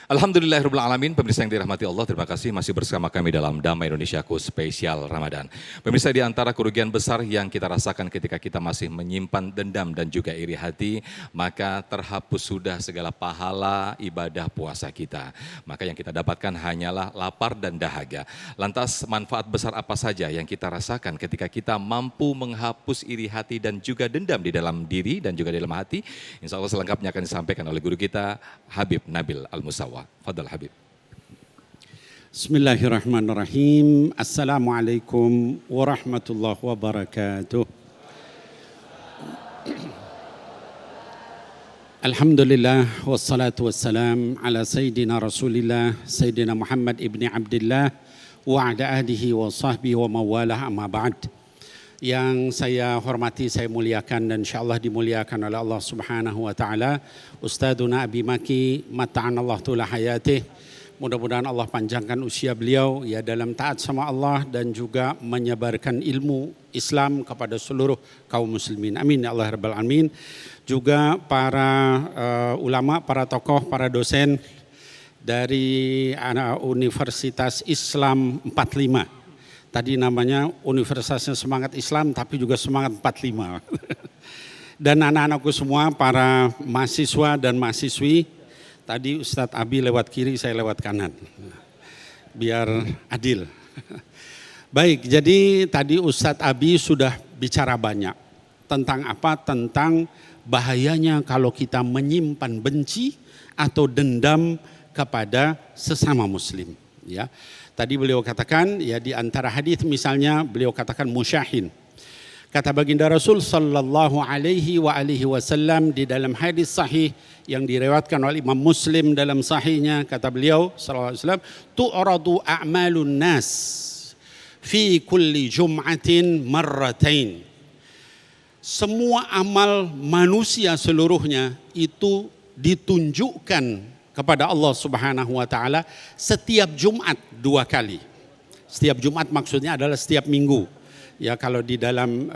Alhamdulillahirrahmanirrahim, pemirsa yang dirahmati Allah, terima kasih masih bersama kami dalam Damai Indonesiaku spesial Ramadan. Pemirsa, di antara kerugian besar yang kita rasakan ketika kita masih menyimpan dendam dan juga iri hati, maka terhapus sudah segala pahala ibadah puasa kita. Maka yang kita dapatkan hanyalah lapar dan dahaga. Lantas manfaat besar apa saja yang kita rasakan ketika kita mampu menghapus iri hati dan juga dendam di dalam diri dan juga di dalam hati? Insya Allah selengkapnya akan disampaikan oleh guru kita Habib Nabil Al-Musawa. Fadal Habib. Bismillahirrahmanirrahim. Assalamualaikum warahmatullahi wabarakatuh. Alhamdulillah wassalatu wassalam ala sayyidina Rasulillah Sayyidina Muhammad ibni Abdillah wa ala alihi wa sahbihi wa mawalah, amma ba'd. Yang saya hormati, saya muliakan dan insyaallah dimuliakan oleh Allah Subhanahu wa taala, Ustadzuna Abi Maki, mata'anallahu tula hayatih. Mudah-mudahan Allah panjangkan usia beliau ya dalam taat sama Allah dan juga menyebarkan ilmu Islam kepada seluruh kaum muslimin. Amin ya Allah rabbal alamin. Juga para ulama, para tokoh, para dosen dari Universitas Islam 45. Tadi namanya Universitasnya Semangat Islam, tapi juga Semangat 45. Dan anak-anakku semua, para mahasiswa dan mahasiswi, tadi Ustadz Abi lewat kiri, saya lewat kanan. Biar adil. Baik, jadi tadi Ustadz Abi sudah bicara banyak. Tentang apa? Tentang bahayanya kalau kita menyimpan benci atau dendam kepada sesama muslim. Ya. Tadi beliau katakan, ya di antara hadis misalnya beliau katakan musyahin. Kata baginda Rasul sallallahu alaihi wasallam di dalam hadis sahih yang diriwayatkan oleh Imam Muslim dalam sahihnya, kata beliau sallallahu alaihi wasallam, tu'radu a'malun nas fi kulli jum'atin marratain. Semua amal manusia seluruhnya itu ditunjukkan kepada Allah Subhanahu wa taala setiap Jumat 2 kali. Setiap Jumat maksudnya adalah setiap minggu. Ya, kalau di dalam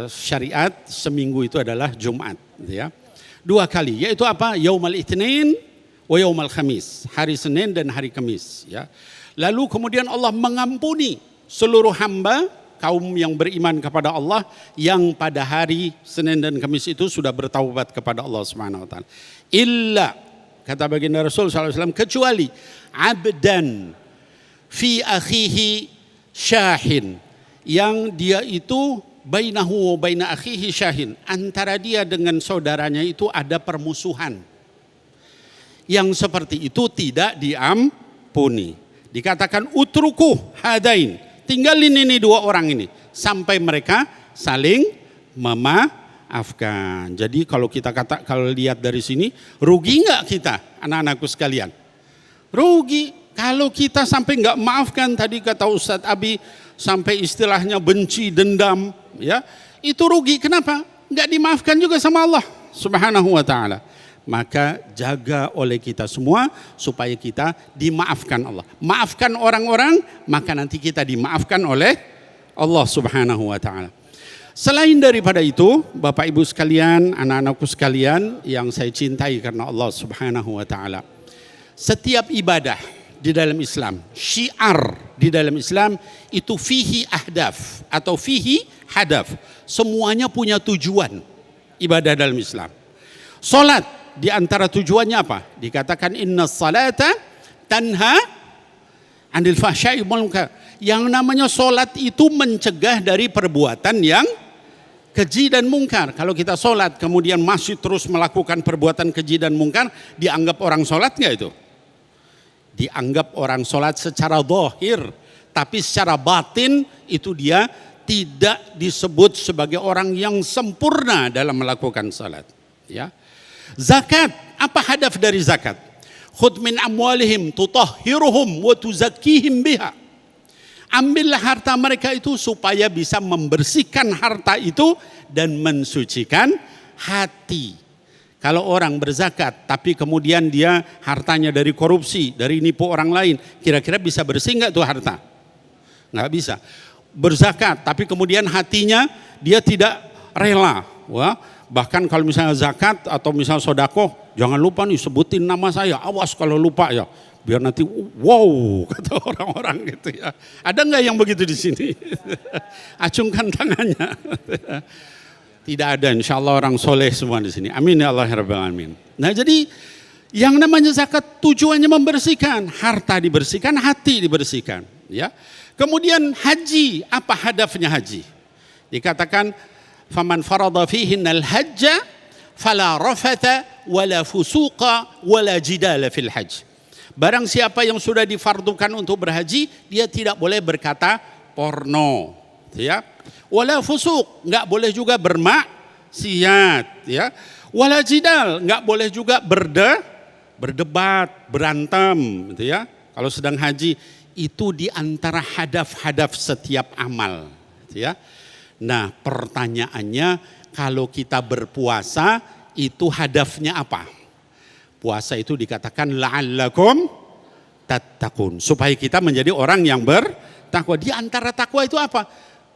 syariat seminggu itu adalah Jumat, ya. 2 kali, yaitu apa? Yaumul Itsnin wa yaumul Khamis, hari Senin dan hari Kamis, ya. Lalu kemudian Allah mengampuni seluruh hamba kaum yang beriman kepada Allah yang pada hari Senin dan Kamis itu sudah bertaubat kepada Allah Subhanahu wa taala. Illa, kata baginda Rasul SAW, kecuali abdan fi akhihi syahin, yang dia itu bainahu wa baina akhihi syahin, antara dia dengan saudaranya itu ada permusuhan. Yang seperti itu tidak diampuni. Dikatakan utruku hadain, tinggalin ini 2 orang ini sampai mereka saling memaafkan. Jadi kalau kalau lihat dari sini, rugi nggak kita, anak-anakku sekalian? Rugi kalau kita sampai nggak maafkan. Tadi kata Ustadz Abi sampai istilahnya benci, dendam, ya itu rugi. Kenapa? Nggak dimaafkan juga sama Allah Subhanahu wa taala. Maka jaga oleh kita semua supaya kita dimaafkan Allah. Maafkan orang-orang, maka nanti kita dimaafkan oleh Allah Subhanahu wa taala. Selain daripada itu, Bapak Ibu sekalian, anak-anakku sekalian yang saya cintai karena Allah Subhanahu wa taala, setiap ibadah di dalam Islam, syiar di dalam Islam itu fihi ahdaf atau fihi hadaf. Semuanya punya tujuan ibadah dalam Islam. Salat di antara tujuannya apa? Dikatakan inna salata tanha anil fahsya'i wal munkar. Yang namanya salat itu mencegah dari perbuatan yang keji dan mungkar. Kalau kita salat kemudian masih terus melakukan perbuatan keji dan mungkar, dianggap orang salat enggak itu? Dianggap orang salat secara zahir, tapi secara batin itu dia tidak disebut sebagai orang yang sempurna dalam melakukan salat, ya. Zakat, apa hadaf dari zakat? Khudh min amwalihim tutahhiruhum wa tuzakkihim biha. Ambillah harta mereka itu supaya bisa membersihkan harta itu dan mensucikan hati. Kalau orang berzakat tapi kemudian dia hartanya dari korupsi, dari nipu orang lain, kira-kira bisa bersih nggak tuh harta? Nggak bisa. Berzakat tapi kemudian hatinya dia tidak rela, wah, Bahkan kalau misalnya zakat atau misalnya sodakoh, jangan lupa nih sebutin nama saya, awas kalau lupa ya. Biar nanti wow kata orang-orang gitu ya. Ada nggak yang begitu di sini? Acungkan tangannya. Tidak ada, insya Allah orang soleh semua di sini. Amin ya Allah ya Rabbal Alamin. Nah jadi yang namanya zakat tujuannya membersihkan, harta dibersihkan, hati dibersihkan. Ya. Kemudian haji, apa hadafnya haji? Dikatakan, faman farada fihinnal hajja fala rafatha wala fusuqa wala jidala fil hajj. Barang siapa yang sudah difardukan untuk berhaji, dia tidak boleh berkata porno, ya. Wala fusuq, enggak boleh juga bermaksiat, ya. Wala jidal, enggak boleh juga berdebat, berantem, gitu ya. Kalau sedang haji, itu di antara hadaf-hadaf setiap amal, gitu ya. Nah, pertanyaannya, kalau kita berpuasa, itu hadafnya apa? Puasa itu dikatakan la'allakum tattaqun, supaya kita menjadi orang yang bertakwa. Di antara takwa itu apa?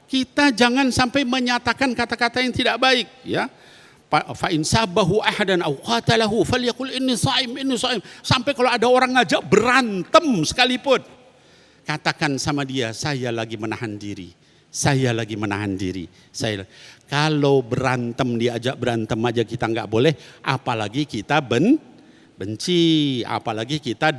Kita jangan sampai menyatakan kata-kata yang tidak baik, ya. Fa in sabahu ahadan aw qatalahu falyaqul inni shaim, inni shaim. Sampai kalau ada orang ngajak berantem sekalipun, katakan sama dia, saya lagi menahan diri. Saya lagi menahan diri. Kalau berantem, diajak berantem aja kita nggak boleh, apalagi kita benci, apalagi kita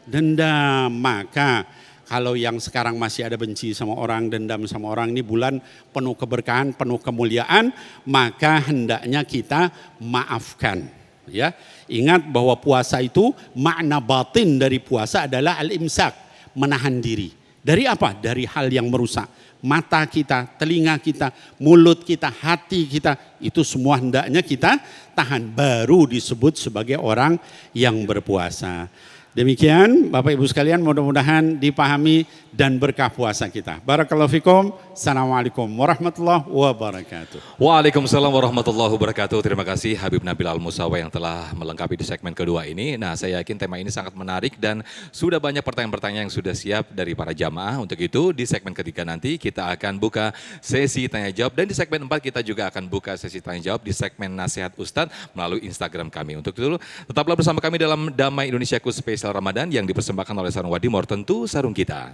dendam. Maka kalau yang sekarang masih ada benci sama orang, dendam sama orang, ini bulan penuh keberkahan, penuh kemuliaan, maka hendaknya kita maafkan. Ya, ingat bahwa puasa itu makna batin dari puasa adalah al-imsak, menahan diri. Dari apa? Dari hal yang merusak. Mata kita, telinga kita, mulut kita, hati kita, itu semua hendaknya kita tahan. Baru disebut sebagai orang yang berpuasa. Demikian Bapak Ibu sekalian, mudah-mudahan dipahami dan berkah puasa kita. Barakallahu fikum. Assalamualaikum warahmatullahi wabarakatuh. Waalaikumsalam warahmatullahi wabarakatuh. Terima kasih Habib Nabil Al-Musawa yang telah melengkapi di segmen kedua ini. Nah, saya yakin tema ini sangat menarik dan sudah banyak pertanyaan-pertanyaan yang sudah siap dari para jamaah. Untuk itu di segmen ketiga nanti kita akan buka sesi tanya jawab, dan di segmen 4 kita juga akan buka sesi tanya jawab di segmen Nasihat Ustadz melalui Instagram kami. Untuk itu tetaplah bersama kami dalam Damai Indonesiaku Spesial Ramadan yang dipersembahkan oleh Sarung Wadimor, tentu sarung kita.